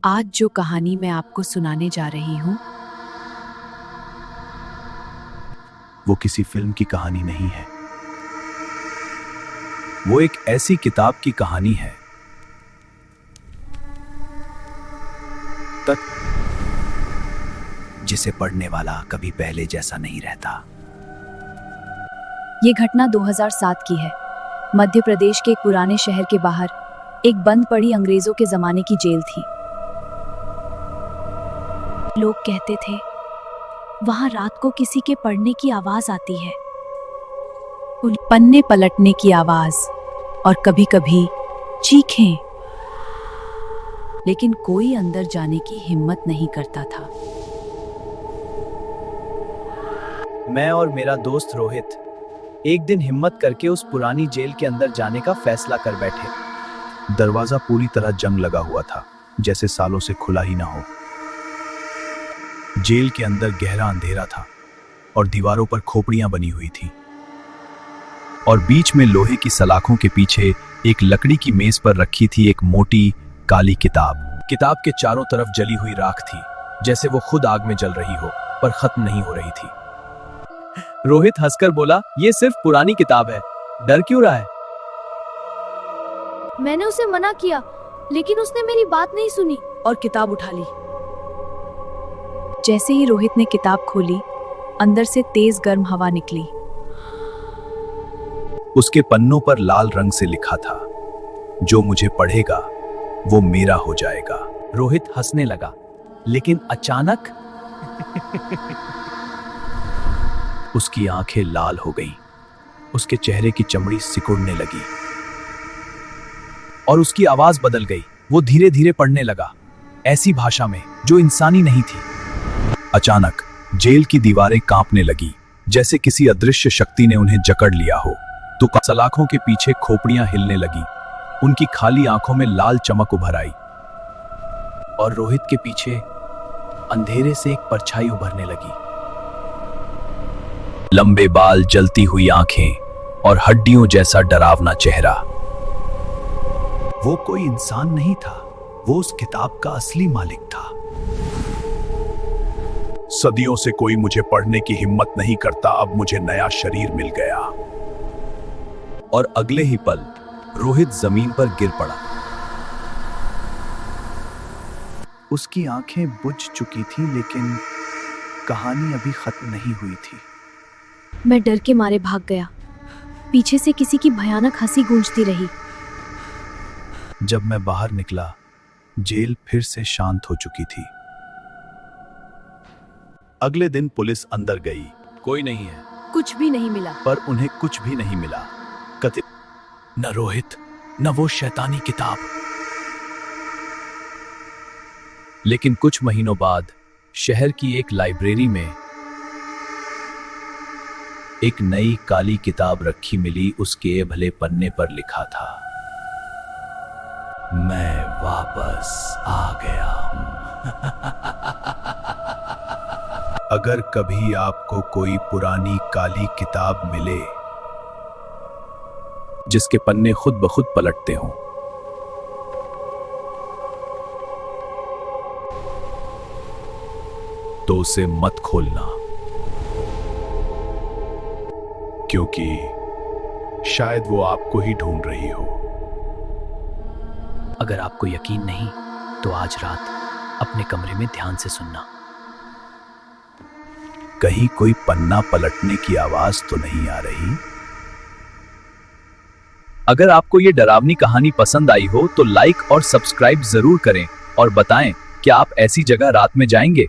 आज जो कहानी मैं आपको सुनाने जा रही हूँ वो किसी फिल्म की कहानी नहीं है। वो एक ऐसी किताब की कहानी है जिसे पढ़ने वाला कभी पहले जैसा नहीं रहता। ये घटना 2007 की है। मध्य प्रदेश के एक पुराने शहर के बाहर एक बंद पड़ी अंग्रेजों के जमाने की जेल थी। लोग कहते थे वहां रात को किसी के पढ़ने की आवाज आती है, पन्ने पलटने की आवाज और कभी-कभी चीखें, लेकिन कोई अंदर जाने की हिम्मत नहीं करता था। मैं और मेरा दोस्त रोहित एक दिन हिम्मत करके उस पुरानी जेल के अंदर जाने का फैसला कर बैठे। दरवाजा पूरी तरह जंग लगा हुआ था, जैसे सालों से खुला ही ना हो। जेल के अंदर गहरा अंधेरा था और दीवारों पर खोपड़ियां बनी हुई थी, और बीच में लोहे की सलाखों के पीछे एक लकड़ी की मेज पर रखी थी एक मोटी काली किताब। किताब के चारों तरफ जली हुई राख थी, जैसे वो खुद आग में जल रही हो पर खत्म नहीं हो रही थी। रोहित हंसकर बोला, ये सिर्फ पुरानी किताब है, डर क्यों रहा है? मैंने उसे मना किया, लेकिन उसने मेरी बात नहीं सुनी और किताब उठा ली। जैसे ही रोहित ने किताब खोली, अंदर से तेज गर्म हवा निकली। उसके पन्नों पर लाल रंग से लिखा था, जो मुझे पढ़ेगा वो मेरा हो जाएगा। रोहित हंसने लगा, लेकिन अचानक उसकी आंखें लाल हो गईं, उसके चेहरे की चमड़ी सिकुड़ने लगी और उसकी आवाज बदल गई। वो धीरे धीरे पढ़ने लगा, ऐसी भाषा में जो इंसानी नहीं थी। अचानक जेल की दीवारें कांपने लगी, जैसे किसी अदृश्य शक्ति ने उन्हें जकड़ लिया हो। तो सलाखों के पीछे खोपड़ियां हिलने लगी, उनकी खाली आंखों में लाल चमक उभर आई, और रोहित के पीछे अंधेरे से एक परछाई उभरने लगी। लंबे बाल, जलती हुई आंखें और हड्डियों जैसा डरावना चेहरा। वो कोई इंसान नहीं था, वो उस किताब का असली मालिक था। सदियों से कोई मुझे पढ़ने की हिम्मत नहीं करता, अब मुझे नया शरीर मिल गया। और अगले ही पल रोहित जमीन पर गिर पड़ा। उसकी आंखें बुझ चुकी थी, लेकिन कहानी अभी खत्म नहीं हुई थी। मैं डर के मारे भाग गया। पीछे से किसी की भयानक हंसी गूंजती रही। जब मैं बाहर निकला, जेल फिर से शांत हो चुकी थी। अगले दिन पुलिस अंदर गई, कोई नहीं है, कुछ भी नहीं मिला। पर उन्हें कुछ भी नहीं मिला। कथित न रोहित, न वो शैतानी किताब। लेकिन कुछ महीनों बाद शहर की एक लाइब्रेरी में एक नई काली किताब रखी मिली। उसके भले पन्ने पर लिखा था, मैं वापस आ गया हूं। अगर कभी आपको कोई पुरानी काली किताब मिले जिसके पन्ने खुद ब खुद पलटते हों, तो उसे मत खोलना, क्योंकि शायद वो आपको ही ढूंढ रही हो। अगर आपको यकीन नहीं तो आज रात अपने कमरे में ध्यान से सुनना। कहीं कोई पन्ना पलटने की आवाज तो नहीं आ रही? अगर आपको ये डरावनी कहानी पसंद आई हो तो लाइक और सब्सक्राइब जरूर करें, और बताएं क्या आप ऐसी जगह रात में जाएंगे।